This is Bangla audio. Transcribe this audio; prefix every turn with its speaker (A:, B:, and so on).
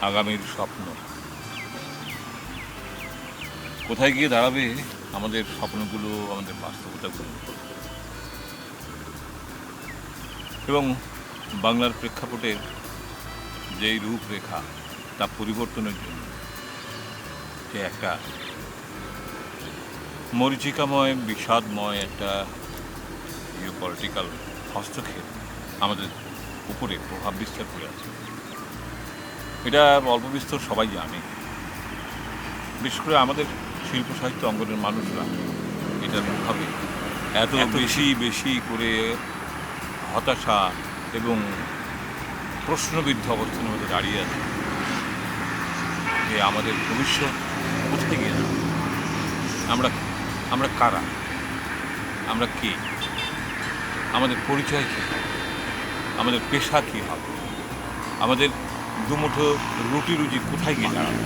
A: আগামীর স্বপ্ন কোথায় গিয়ে দাঁড়াবে, আমাদের স্বপ্নগুলো, আমাদের বাস্তবতাগুলো, এবং বাংলার প্রেক্ষাপটের যেই রূপরেখা তা পরিবর্তনের জন্য যে একটা মরীচিকাময়, বিষাদময় একটা জিওপলিটিক্যাল হস্তক্ষেপ আমাদের উপরে প্রভাব বিস্তার করে আছে, এটা অল্প বিস্তর সবাই জানে। বিশেষ করে আমাদের শিল্প সাহিত্য অঙ্গনের মানুষরা এটার প্রভাবে এত বেশি বেশি করে হতাশা এবং প্রশ্নবিদ্ধ অবস্থানের মধ্যে দাঁড়িয়ে আছে যে আমাদের ভবিষ্যৎ কোথায় গিয়ে যাবে, আমরা আমরা কারা, আমরা কে, আমাদের পরিচয় কী, আমাদের পেশা কী হবে, আমাদের দুমুঠো রুটি রুজি কোথায় গিয়ে দাঁড়াবে।